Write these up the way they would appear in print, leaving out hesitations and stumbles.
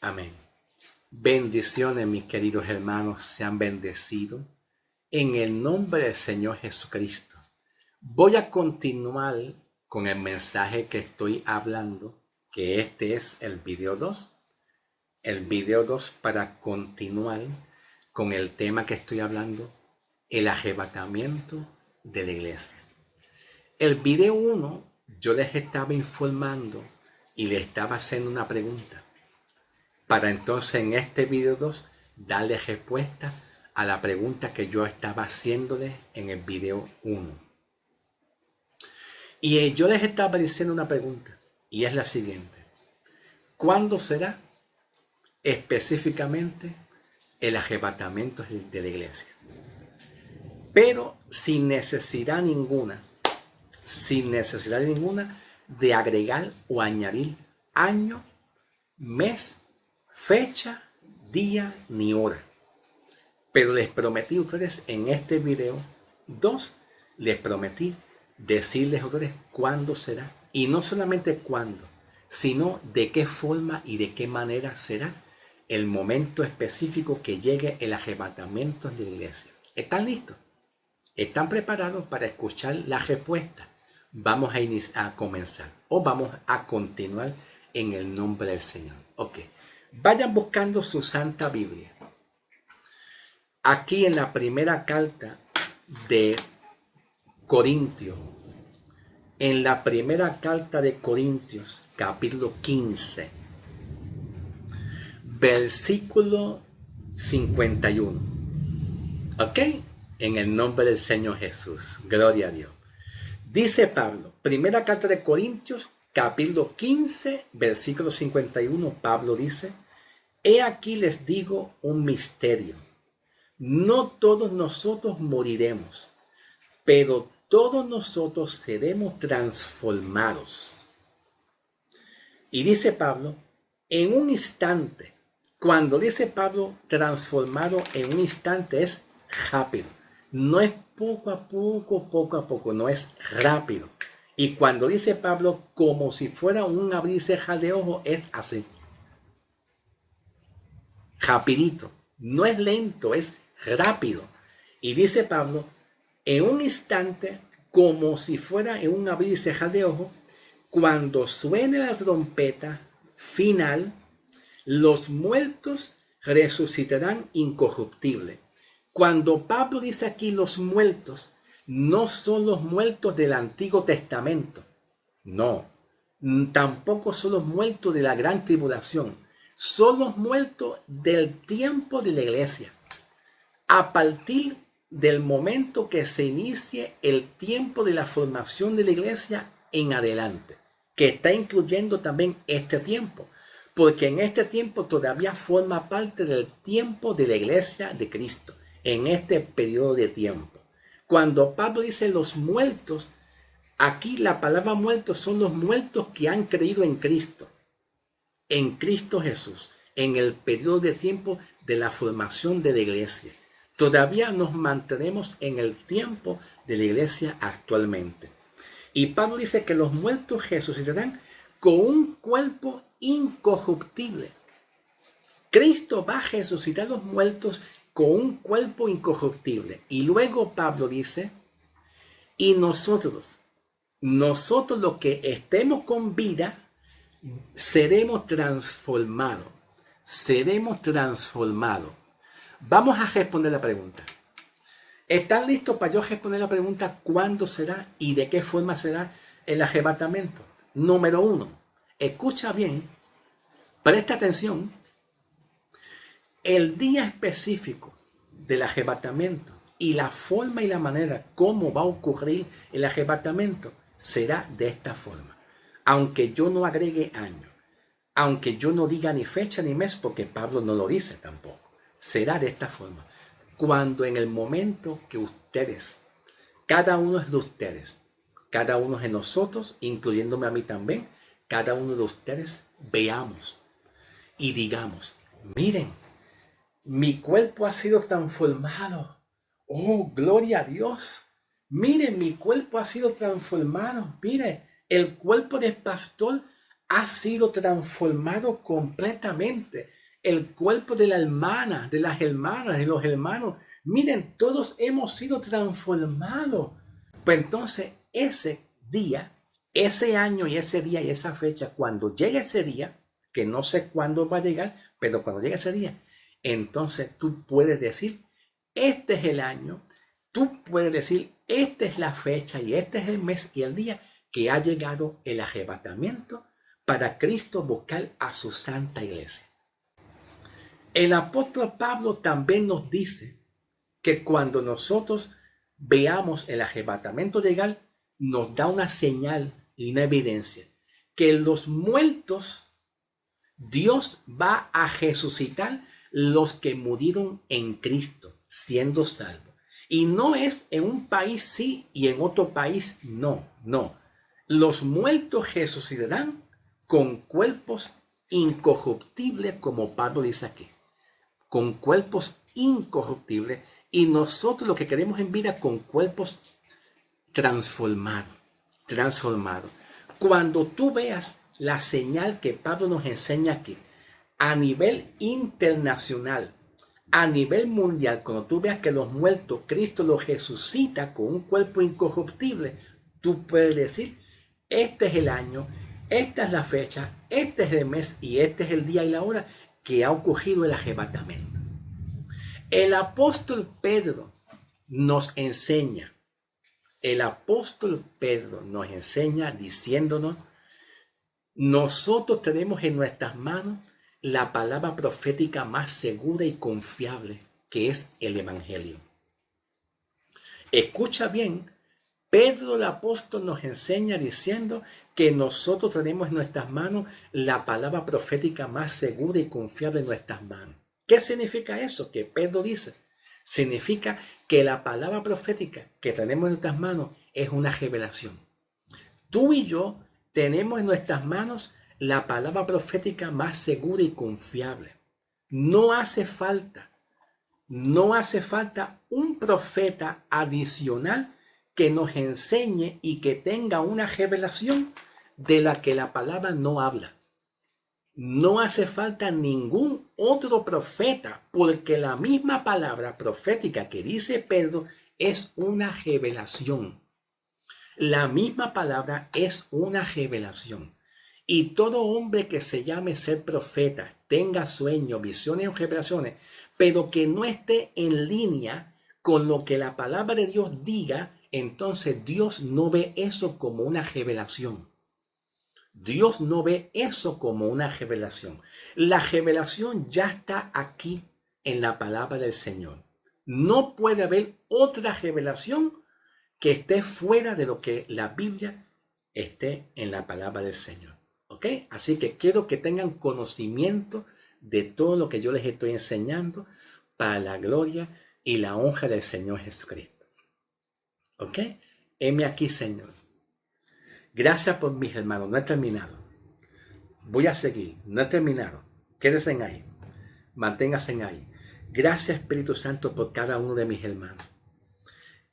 Amén. Bendiciones, mis queridos hermanos, sean bendecidos en el nombre del Señor Jesucristo. Voy a continuar con el mensaje que estoy hablando, que este es el video 2. El video 2 para continuar con el tema que estoy hablando, el arrebatamiento de la iglesia. El video 1 yo les estaba informando y les estaba haciendo una pregunta, para entonces en este video 2 darle respuesta a la pregunta que yo estaba haciéndoles en el video 1. Y yo les estaba diciendo una pregunta, y es la siguiente: ¿cuándo será específicamente el arrebatamiento de la iglesia? Pero sin necesidad ninguna de agregar o añadir año, mes, fecha, día ni hora. Pero les prometí a ustedes en este video 2, les prometí decirles a ustedes cuándo será, y no solamente cuándo, sino de qué forma y de qué manera será el momento específico que llegue el arrebatamiento de la iglesia. ¿Están listos? ¿Están preparados para escuchar la respuesta? Vamos a comenzar o vamos a continuar en el nombre del Señor. Ok, vayan buscando su Santa Biblia. Aquí en la primera carta de Corintios, capítulo 15, versículo 51. ¿Ok? En el nombre del Señor Jesús. Gloria a Dios. Dice Pablo, primera carta de Corintios, capítulo 15, versículo 51. Pablo dice: he aquí les digo un misterio. No todos nosotros moriremos, pero todos nosotros seremos transformados. Y dice Pablo, en un instante. Cuando dice Pablo transformado en un instante, es rápido. No es poco a poco, no es rápido. Y cuando dice Pablo como si fuera un abrir y cerrar de ojos, es así. Rapidito. No es lento, es rápido. Y dice Pablo, en un instante, como si fuera en un abrir y cerrar de ojos, cuando suene la trompeta final, los muertos resucitarán incorruptibles. Cuando Pablo dice aquí los muertos, no son los muertos del Antiguo Testamento. No, tampoco son los muertos de la gran tribulación. Son los muertos del tiempo de la iglesia. A partir del momento que se inicie el tiempo de la formación de la iglesia en adelante, que está incluyendo también este tiempo, porque en este tiempo todavía forma parte del tiempo de la iglesia de Cristo, en este periodo de tiempo. Cuando Pablo dice los muertos, aquí la palabra muertos son los muertos que han creído en Cristo Jesús, en el periodo de tiempo de la formación de la iglesia. Todavía nos mantenemos en el tiempo de la iglesia actualmente. Y Pablo dice que los muertos resucitarán con un cuerpo incorruptible. Cristo va a resucitar a los muertos con un cuerpo incorruptible. Y luego Pablo dice, y nosotros los que estemos con vida, seremos transformados. Vamos a responder la pregunta. ¿Están listos para yo responder la pregunta cuándo será y de qué forma será el arrebatamiento? Número 1, escucha bien, presta atención. El día específico del arrebatamiento y la forma y la manera cómo va a ocurrir el arrebatamiento será de esta forma. Aunque yo no agregue año, aunque yo no diga ni fecha ni mes, porque Pablo no lo dice tampoco, será de esta forma. Cuando en el momento que ustedes, cada uno de ustedes, cada uno de nosotros, incluyéndome a mí también, cada uno de ustedes veamos y digamos, miren, mi cuerpo ha sido transformado. Oh, gloria a Dios. Miren, mi cuerpo ha sido transformado. Mire, el cuerpo del pastor ha sido transformado completamente. El cuerpo de la hermana, de las hermanas, de los hermanos. Miren, todos hemos sido transformados. Pues entonces, ese día, ese año y ese día y esa fecha, cuando llegue ese día, que no sé cuándo va a llegar, pero cuando llegue ese día, entonces tú puedes decir, este es el año, tú puedes decir, esta es la fecha y este es el mes y el día que ha llegado el arrebatamiento para Cristo buscar a su santa iglesia. El apóstol Pablo también nos dice que cuando nosotros veamos el arrebatamiento llegar, nos da una señal y una evidencia que los muertos, Dios va a resucitar los que murieron en Cristo, siendo salvos. Y no es en un país sí y en otro país no, no. Los muertos resucitarán con cuerpos incorruptibles, como Pablo dice aquí, con cuerpos incorruptibles, y nosotros lo que queremos en vida con cuerpos transformados, transformados. Cuando tú veas la señal que Pablo nos enseña aquí, a nivel internacional, a nivel mundial, cuando tú veas que los muertos, Cristo los resucita con un cuerpo incorruptible, tú puedes decir, este es el año, esta es la fecha, este es el mes y este es el día y la hora que ha ocurrido el arrebatamiento. El apóstol Pedro nos enseña, diciéndonos, nosotros tenemos en nuestras manos la palabra profética más segura y confiable, que es el Evangelio. Escucha bien, Pedro el apóstol nos enseña diciendo que nosotros tenemos en nuestras manos la palabra profética más segura y confiable en nuestras manos. ¿Qué significa eso que Pedro dice? Significa que la palabra profética que tenemos en nuestras manos es una revelación. Tú y yo tenemos en nuestras manos la palabra profética más segura y confiable. No hace falta un profeta adicional que nos enseñe y que tenga una revelación de la que la palabra no habla. No hace falta ningún otro profeta, porque la misma palabra profética que dice Pedro es una revelación. La misma palabra es una revelación. Y todo hombre que se llame ser profeta, tenga sueños, visiones o revelaciones, pero que no esté en línea con lo que la palabra de Dios diga, entonces Dios no ve eso como una revelación. Dios no ve eso como una revelación. La revelación ya está aquí en la palabra del Señor. No puede haber otra revelación que esté fuera de lo que la Biblia esté en la palabra del Señor. ¿Ok? Así que quiero que tengan conocimiento de todo lo que yo les estoy enseñando para la gloria y la honra del Señor Jesucristo. ¿Ok? Heme aquí, Señor. Gracias por mis hermanos. No he terminado. Voy a seguir. No he terminado. Quédense ahí. Manténganse ahí. Gracias, Espíritu Santo, por cada uno de mis hermanos.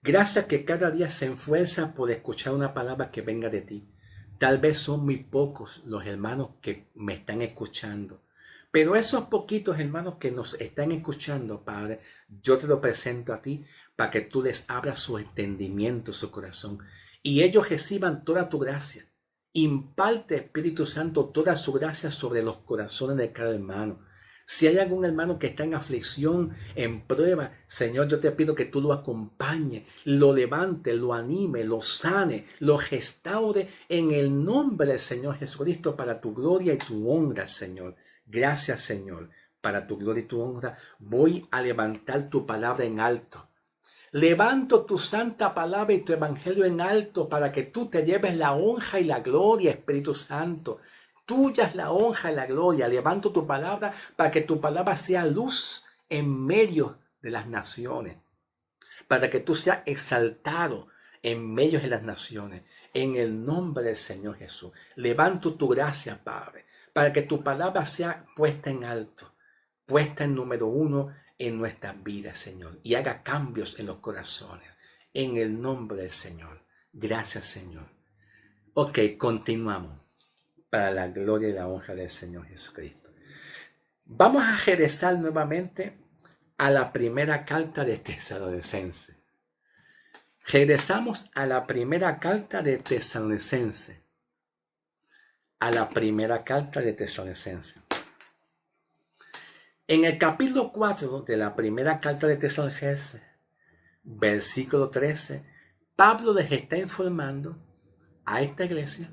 Gracias que cada día se esfuerza por escuchar una palabra que venga de ti. Tal vez son muy pocos los hermanos que me están escuchando. Pero esos poquitos hermanos que nos están escuchando, Padre, yo te lo presento a ti para que tú les abras su entendimiento, su corazón. Y ellos reciban toda tu gracia. Imparte, Espíritu Santo, toda su gracia sobre los corazones de cada hermano. Si hay algún hermano que está en aflicción, en prueba, Señor, yo te pido que tú lo acompañes, lo levante, lo anime, lo sane, lo restaure en el nombre del Señor Jesucristo para tu gloria y tu honra, Señor. Gracias, Señor, para tu gloria y tu honra. Voy a levantar tu palabra en alto. Levanto tu santa palabra y tu evangelio en alto para que tú te lleves la honra y la gloria, Espíritu Santo. Tuya es la honra y la gloria. Levanto tu palabra para que tu palabra sea luz en medio de las naciones. Para que tú seas exaltado en medio de las naciones. En el nombre del Señor Jesús. Levanto tu gracia, Padre. Para que tu palabra sea puesta en alto. Puesta en número 1 en nuestras vidas, Señor. Y haga cambios en los corazones. En el nombre del Señor. Gracias, Señor. Ok, continuamos. para la gloria y la honra del Señor Jesucristo. Vamos a regresar nuevamente a la primera carta de Tesalonicenses. Regresamos a la primera carta de Tesalonicenses. A la primera carta de Tesalonicenses. En el capítulo 4 de la primera carta de Tesalonicenses, versículo 13, Pablo les está informando a esta iglesia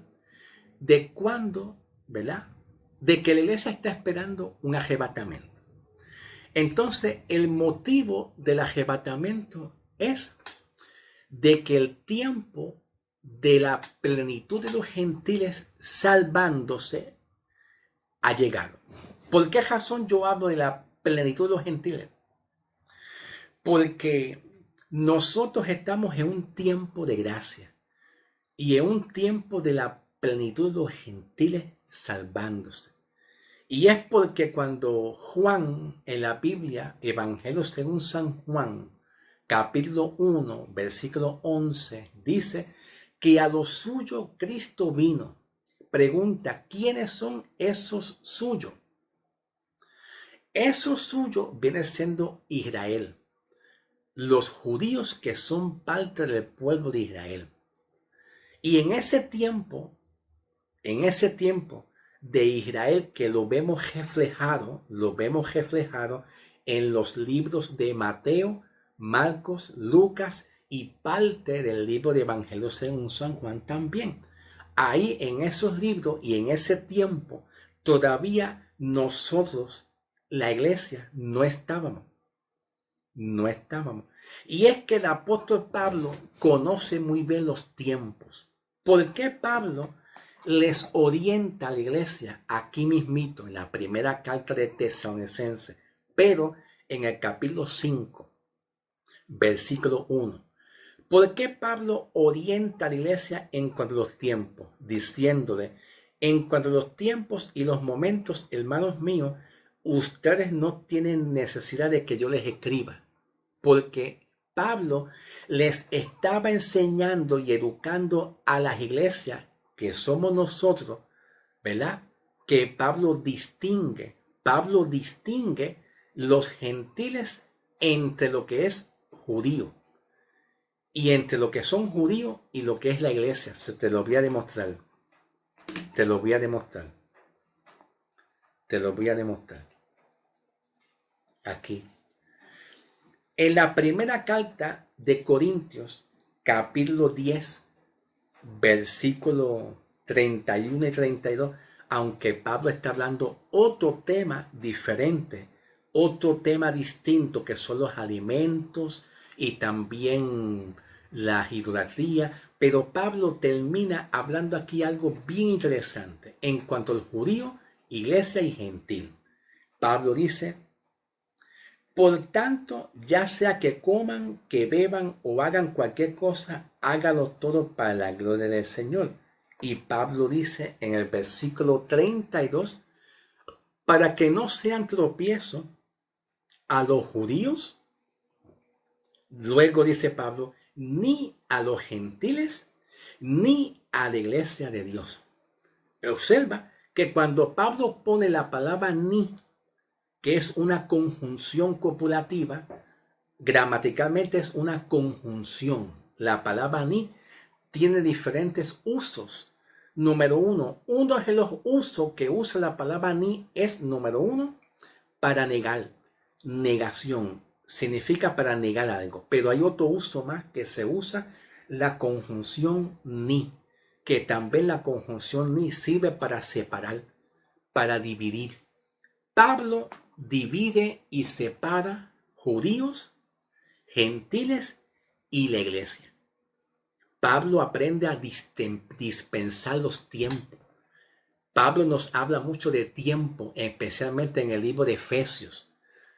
de cuándo, ¿verdad? De que la iglesia está esperando un arrebatamiento. Entonces, el motivo del arrebatamiento es de que el tiempo de la plenitud de los gentiles salvándose ha llegado. ¿Por qué razón yo hablo de la plenitud de los gentiles? Porque nosotros estamos en un tiempo de gracia y en un tiempo de la plenitud de los gentiles salvándose. Y es porque cuando Juan en la Biblia, Evangelio según San Juan, capítulo 1, versículo 11, dice que a los suyos Cristo vino. Pregunta, ¿quiénes son esos suyos? Esos suyos viene siendo Israel, los judíos que son parte del pueblo de Israel. Y en ese tiempo de Israel que lo vemos reflejado en los libros de Mateo, Marcos, Lucas y parte del libro de Evangelio según San Juan también. Ahí en esos libros y en ese tiempo todavía nosotros, la iglesia, no estábamos. Y es que el apóstol Pablo conoce muy bien los tiempos. ¿Por qué Pablo les orienta a la iglesia aquí mismito en la primera carta de Tesalonicenses, pero en el capítulo 5, versículo 1? ¿Por qué Pablo orienta a la iglesia en cuanto a los tiempos? Diciéndole, en cuanto a los tiempos y los momentos, hermanos míos, ustedes no tienen necesidad de que yo les escriba, porque Pablo les estaba enseñando y educando a las iglesias que somos nosotros, ¿verdad? Que Pablo distingue los gentiles entre lo que es judío y entre lo que son judíos y lo que es la iglesia. Te lo voy a demostrar. Aquí. En la primera carta de Corintios, capítulo 10, versículo 31 y 32, aunque Pablo está hablando otro tema diferente, otro tema distinto que son los alimentos y también la idolatría, pero Pablo termina hablando aquí algo bien interesante en cuanto al judío, iglesia y gentil. Pablo dice, por tanto, ya sea que coman, que beban o hagan cualquier cosa, hágalo todo para la gloria del Señor. Y Pablo dice en el versículo 32, para que no sean tropiezo a los judíos, luego dice Pablo, ni a los gentiles, ni a la iglesia de Dios. Observa que cuando Pablo pone la palabra ni, que es una conjunción copulativa, gramaticalmente es una conjunción. La palabra ni tiene diferentes usos. Número uno de los usos que usa la palabra ni es, número uno, para negar, negación. Significa para negar algo. Pero hay otro uso más que se usa, la conjunción ni, que también la conjunción ni sirve para separar, para dividir. Pablo divide y separa judíos, gentiles y la iglesia. Pablo aprende a dispensar los tiempos. Pablo nos habla mucho de tiempo, especialmente en el libro de Efesios.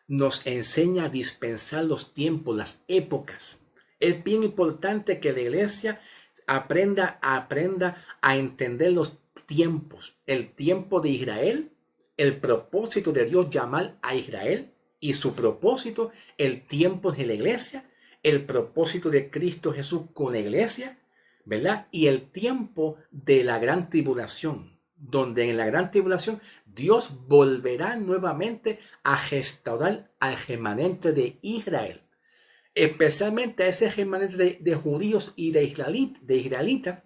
Nos enseña a dispensar los tiempos, las épocas. Es bien importante que la iglesia aprenda a entender los tiempos. El tiempo de Israel, el propósito de Dios llamar a Israel y su propósito, el tiempo de la iglesia, el propósito de Cristo Jesús con la iglesia, ¿verdad? Y el tiempo de la gran tribulación, donde en la gran tribulación Dios volverá nuevamente a restaurar al remanente de Israel, especialmente a ese remanente de judíos y de israelitas,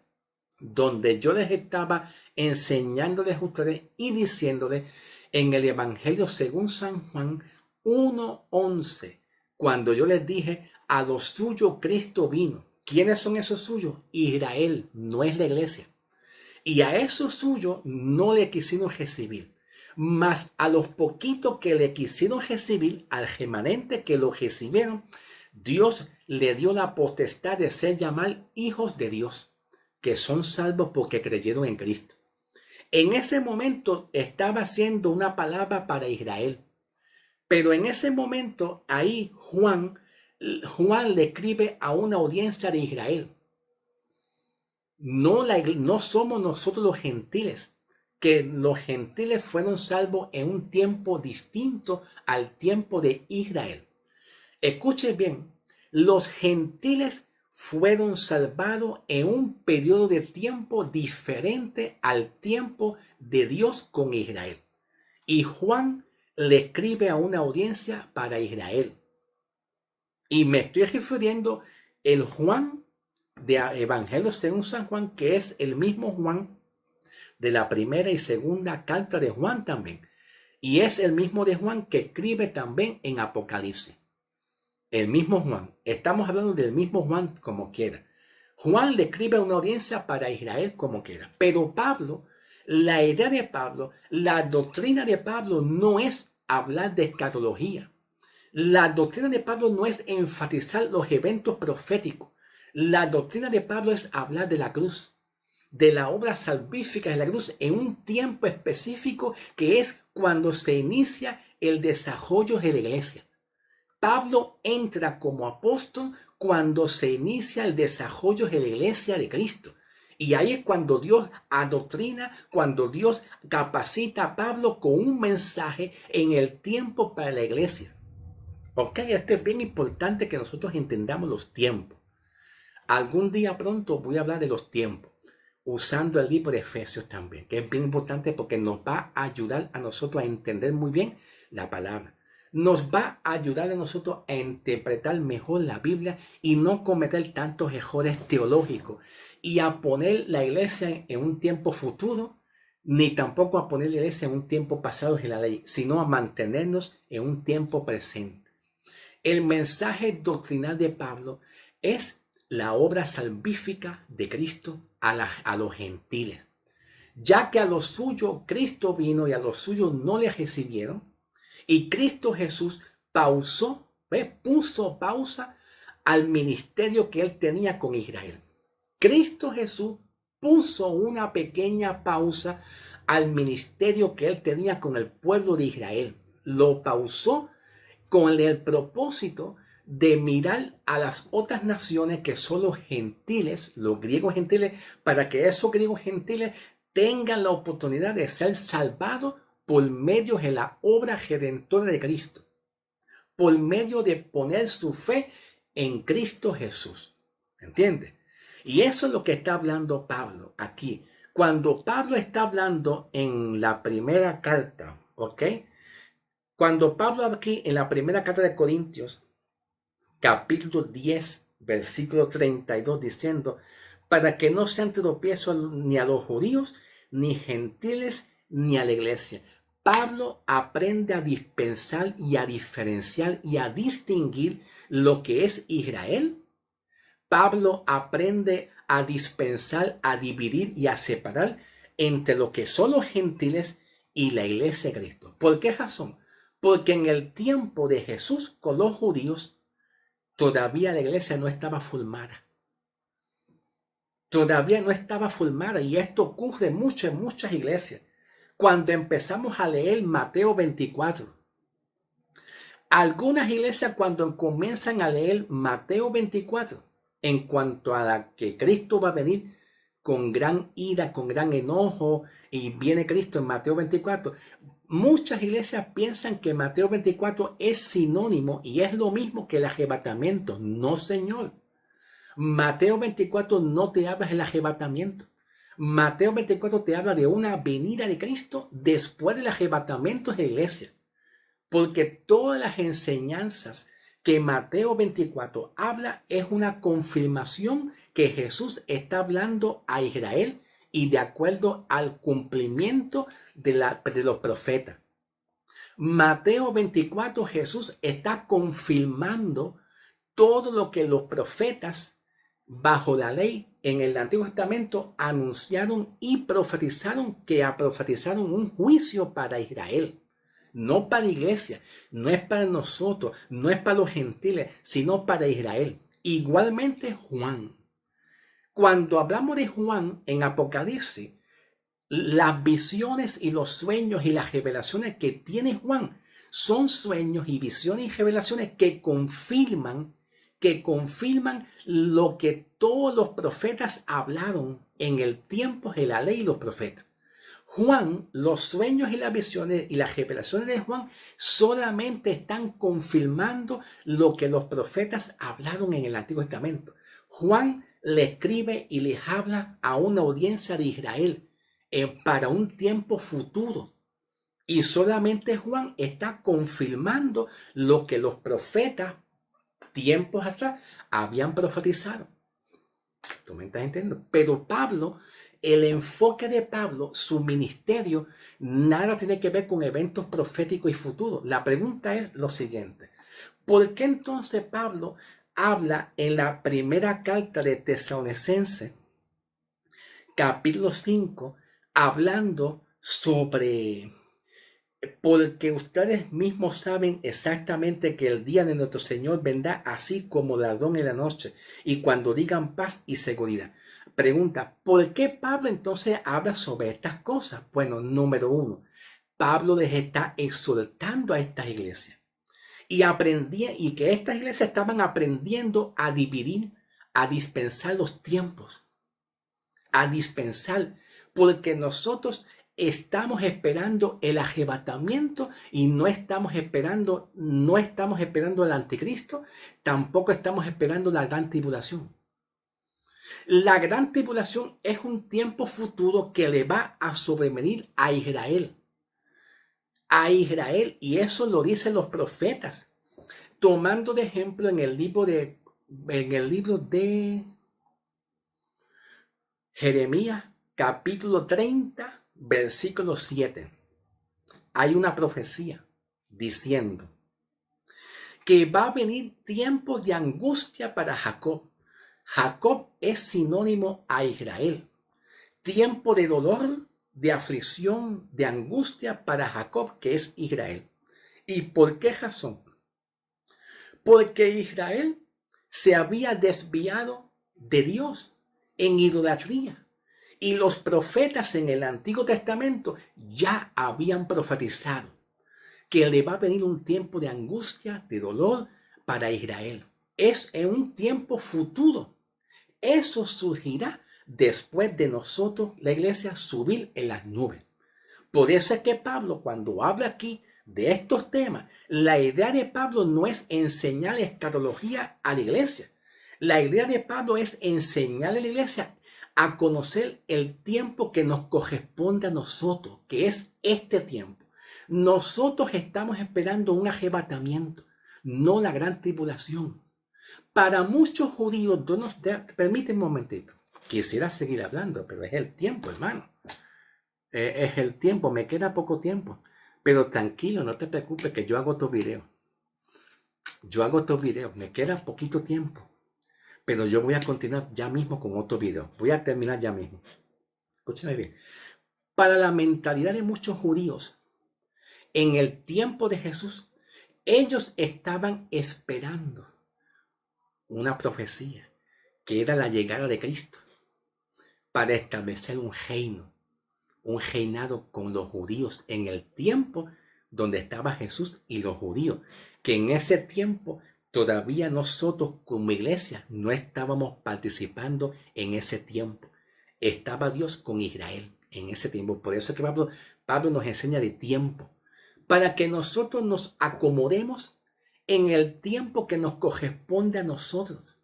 donde yo les estaba enseñándoles a ustedes y diciéndoles en el Evangelio según San Juan 1:11, cuando yo les dije, a los suyos Cristo vino. ¿Quiénes son esos suyos? Israel, no es la iglesia. Y a esos suyos no le quisieron recibir. Mas a los poquitos que le quisieron recibir, al remanente que lo recibieron, Dios le dio la potestad de ser llamados hijos de Dios, que son salvos porque creyeron en Cristo. En ese momento estaba haciendo una palabra para Israel. Pero en ese momento, ahí Juan le escribe a una audiencia de Israel. No somos nosotros los gentiles, que los gentiles fueron salvos en un tiempo distinto al tiempo de Israel. Escuche bien, los gentiles fueron salvados en un periodo de tiempo diferente al tiempo de Dios con Israel. Y Juan le escribe a una audiencia para Israel. Y me estoy refiriendo el Juan de Evangelio según San Juan, que es el mismo Juan de la primera y segunda carta de Juan también. Y es el mismo de Juan que escribe también en Apocalipsis. El mismo Juan. Estamos hablando del mismo Juan como quiera. Juan le escribe a una audiencia para Israel como quiera. Pero Pablo, la idea de Pablo, la doctrina de Pablo no es hablar de escatología. La doctrina de Pablo no es enfatizar los eventos proféticos. La doctrina de Pablo es hablar de la cruz, de la obra salvífica de la cruz en un tiempo específico que es cuando se inicia el desarrollo de la iglesia. Pablo entra como apóstol cuando se inicia el desarrollo de la iglesia de Cristo. Y ahí es cuando Dios adoctrina, cuando Dios capacita a Pablo con un mensaje en el tiempo para la iglesia. Ok, esto es bien importante que nosotros entendamos los tiempos. Algún día pronto voy a hablar de los tiempos, usando el libro de Efesios también, que es bien importante porque nos va a ayudar a nosotros a entender muy bien la palabra. Nos va a ayudar a nosotros a interpretar mejor la Biblia y no cometer tantos errores teológicos y a poner la iglesia en un tiempo futuro, ni tampoco a poner la iglesia en un tiempo pasado en la ley, sino a mantenernos en un tiempo presente. El mensaje doctrinal de Pablo es la obra salvífica de Cristo a los gentiles. Ya que a los suyos Cristo vino y a los suyos no le recibieron, y Cristo Jesús puso pausa al ministerio que él tenía con Israel. Cristo Jesús puso una pequeña pausa al ministerio que él tenía con el pueblo de Israel. Lo pausó con el propósito de mirar a las otras naciones que son los gentiles, los griegos gentiles, para que esos griegos gentiles tengan la oportunidad de ser salvados por medio de la obra redentora de Cristo, por medio de poner su fe en Cristo Jesús. ¿Entiende? Y eso es lo que está hablando Pablo aquí. Cuando Pablo está hablando en la primera carta, ¿ok? Cuando Pablo aquí en la primera carta de Corintios, capítulo 10, versículo 32, diciendo, para que no sean tropiezo ni a los judíos, ni gentiles, ni a la iglesia. Pablo aprende a dispensar y a diferenciar y a distinguir lo que es Israel. Pablo aprende a dispensar, a dividir y a separar entre lo que son los gentiles y la iglesia de Cristo. ¿Por qué razón? Porque en el tiempo de Jesús con los judíos, todavía la iglesia no estaba formada. Todavía no estaba formada. Y esto ocurre mucho en muchas iglesias. Cuando empezamos a leer Mateo 24. Algunas iglesias cuando comienzan a leer Mateo 24, en cuanto a la que Cristo va a venir con gran ira, con gran enojo, y viene Cristo en Mateo 24, muchas iglesias piensan que Mateo 24 es sinónimo y es lo mismo que el arrebatamiento. No, señor. Mateo 24 no te habla del arrebatamiento. Mateo 24 te habla de una venida de Cristo después del arrebatamiento de la iglesia. Porque todas las enseñanzas que Mateo 24 habla es una confirmación que Jesús está hablando a Israel y de acuerdo al cumplimiento de los profetas. Mateo 24, Jesús está confirmando todo lo que los profetas bajo la ley en el Antiguo Testamento anunciaron y profetizaron, que profetizaron un juicio para Israel. No para la iglesia, no es para nosotros, no es para los gentiles, sino para Israel. Igualmente Juan. Cuando hablamos de Juan en Apocalipsis, las visiones y los sueños y las revelaciones que tiene Juan son sueños y visiones y revelaciones que confirman lo que todos los profetas hablaron en el tiempo de la ley y los profetas. Juan, los sueños y las visiones y las revelaciones de Juan solamente están confirmando lo que los profetas hablaron en el Antiguo Testamento. Juan le escribe y les habla a una audiencia de Israel para un tiempo futuro. Y solamente Juan está confirmando lo que los profetas tiempos atrás habían profetizado. ¿Tú me estás entendiendo? Pero Pablo, el enfoque de Pablo, su ministerio, nada tiene que ver con eventos proféticos y futuros. La pregunta es lo siguiente. ¿Por qué entonces Pablo habla en la primera carta de Tesalonicenses, capítulo 5, hablando sobre, porque ustedes mismos saben exactamente que el día de nuestro Señor vendrá así como ladrón en la noche, y cuando digan paz y seguridad? Pregunta, ¿por qué Pablo entonces habla sobre estas cosas? Bueno, número uno, Pablo les está exhortando a estas iglesias y que estas iglesias estaban aprendiendo a dividir, a dispensar los tiempos, a dispensar, porque nosotros estamos esperando el arrebatamiento y no estamos esperando el anticristo, tampoco estamos esperando la gran tribulación. La gran tribulación es un tiempo futuro que le va a sobrevenir a Israel. A Israel, y eso lo dicen los profetas. Tomando de ejemplo en el libro de Jeremías, capítulo 30, versículo 7. Hay una profecía diciendo que va a venir tiempo de angustia para Jacob. Jacob es sinónimo a Israel. Tiempo de dolor, de aflicción, de angustia para Jacob, que es Israel. ¿Y por qué razón? Porque Israel se había desviado de Dios en idolatría. Y los profetas en el Antiguo Testamento ya habían profetizado que le va a venir un tiempo de angustia, de dolor para Israel. Es en un tiempo futuro. Eso surgirá después de nosotros, la iglesia, subir en las nubes. Por eso es que Pablo, cuando habla aquí de estos temas, la idea de Pablo no es enseñar escatología a la iglesia. La idea de Pablo es enseñar a la iglesia a conocer el tiempo que nos corresponde a nosotros, que es este tiempo. Nosotros estamos esperando un arrebatamiento, no la gran tribulación. Para muchos judíos, permíteme un momentito, quisiera seguir hablando, pero es el tiempo, hermano. Es el tiempo, me queda poco tiempo. Pero tranquilo, no te preocupes que yo hago otro video. Me queda poquito tiempo. Pero yo voy a continuar ya mismo con otro video. Voy a terminar ya mismo. Escúchame bien. Para la mentalidad de muchos judíos, en el tiempo de Jesús, ellos estaban esperando una profecía que era la llegada de Cristo para establecer un reino, un reinado con los judíos en el tiempo donde estaba Jesús y los judíos, que en ese tiempo todavía nosotros como iglesia no estábamos participando en ese tiempo. Estaba Dios con Israel en ese tiempo. Por eso es que Pablo nos enseña de tiempo, para que nosotros nos acomodemos en el tiempo que nos corresponde a nosotros.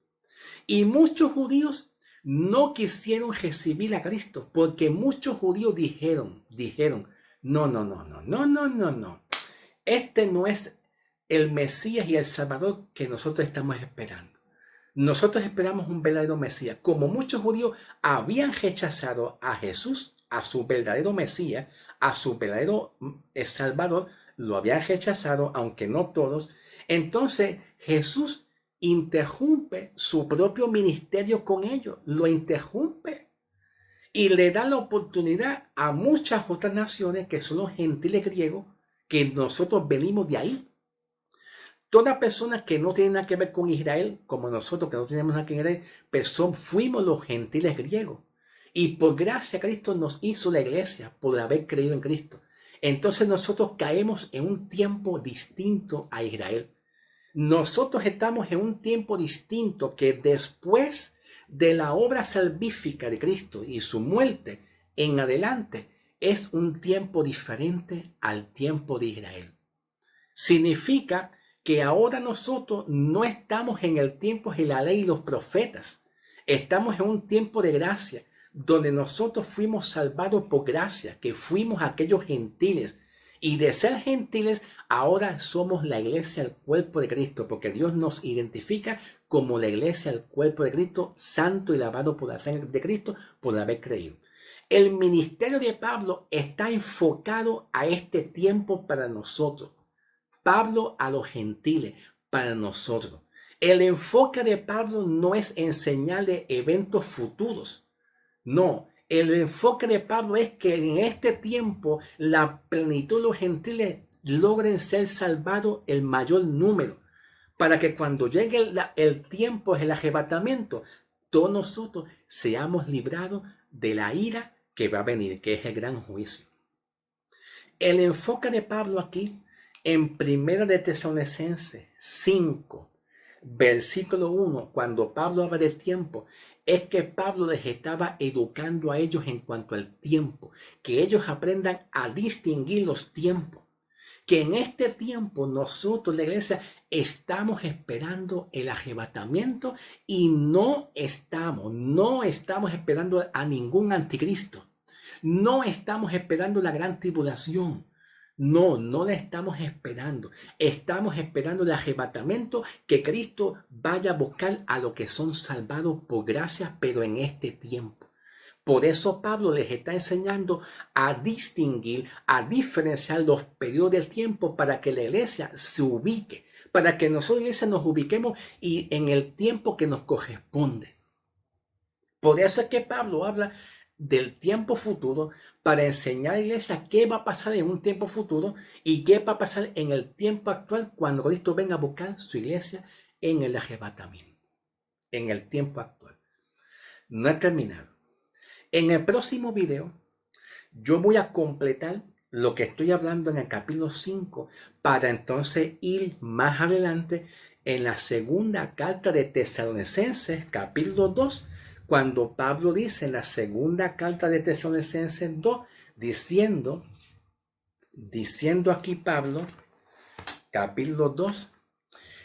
Y muchos judíos no quisieron recibir a Cristo porque muchos judíos dijeron, no, no, no, no, no, no, no, no. Este no es el Mesías y el Salvador que nosotros estamos esperando. Nosotros esperamos un verdadero Mesías. Como muchos judíos habían rechazado a Jesús, a su verdadero Mesías, a su verdadero Salvador, lo habían rechazado, aunque no todos. Entonces Jesús interrumpe su propio ministerio con ellos, lo interrumpe y le da la oportunidad a muchas otras naciones que son los gentiles griegos, que nosotros venimos de ahí. Toda persona que no tiene nada que ver con Israel, como nosotros que no tenemos nada que ver con Israel, pues fuimos los gentiles griegos. Y por gracia Cristo nos hizo la iglesia por haber creído en Cristo. Entonces nosotros caemos en un tiempo distinto a Israel. Nosotros estamos en un tiempo distinto que después de la obra salvífica de Cristo y su muerte en adelante es un tiempo diferente al tiempo de Israel. Significa que ahora nosotros no estamos en el tiempo de la ley y los profetas. Estamos en un tiempo de gracia, donde nosotros fuimos salvados por gracia, que fuimos aquellos gentiles. Y de ser gentiles, ahora somos la iglesia, el cuerpo de Cristo, porque Dios nos identifica como la iglesia, el cuerpo de Cristo, santo y lavado por la sangre de Cristo, por haber creído. El ministerio de Pablo está enfocado a este tiempo para nosotros. Pablo a los gentiles, para nosotros. El enfoque de Pablo no es enseñarle eventos futuros. No, el enfoque de Pablo es que en este tiempo la plenitud de los gentiles logren ser salvados el mayor número, para que cuando llegue el tiempo del arrebatamiento, todos nosotros seamos librados de la ira que va a venir, que es el gran juicio. El enfoque de Pablo aquí en 1 de Tesalonicenses 5, versículo 1, cuando Pablo habla de tiempo, es que Pablo les estaba educando a ellos en cuanto al tiempo, que ellos aprendan a distinguir los tiempos, que en este tiempo nosotros, la iglesia, estamos esperando el arrebatamiento y no estamos esperando a ningún anticristo, no estamos esperando la gran tribulación. No, no la estamos esperando. Estamos esperando el arrebatamiento, que Cristo vaya a buscar a los que son salvados por gracia, pero en este tiempo. Por eso Pablo les está enseñando a distinguir, a diferenciar los periodos del tiempo para que la iglesia se ubique, para que nosotros, iglesia, nos ubiquemos y en el tiempo que nos corresponde. Por eso es que Pablo habla del tiempo futuro para enseñar a la iglesia qué va a pasar en un tiempo futuro y qué va a pasar en el tiempo actual cuando Cristo venga a buscar su iglesia en el arrebatamiento, en el tiempo actual. No he terminado. En el próximo video yo voy a completar lo que estoy hablando en el capítulo 5 para entonces ir más adelante en la segunda carta de Tesalonicenses, capítulo 2, cuando Pablo dice en la segunda carta de Tesalonicenses 2, diciendo aquí Pablo, capítulo 2,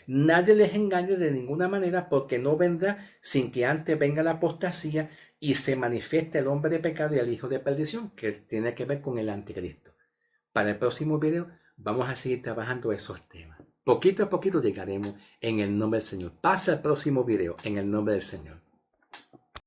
nadie les engañe de ninguna manera, porque no vendrá sin que antes venga la apostasía y se manifieste el hombre de pecado y el hijo de perdición, que tiene que ver con el anticristo. Para el próximo video vamos a seguir trabajando esos temas. Poquito a poquito llegaremos en el nombre del Señor. Pasa el próximo video en el nombre del Señor.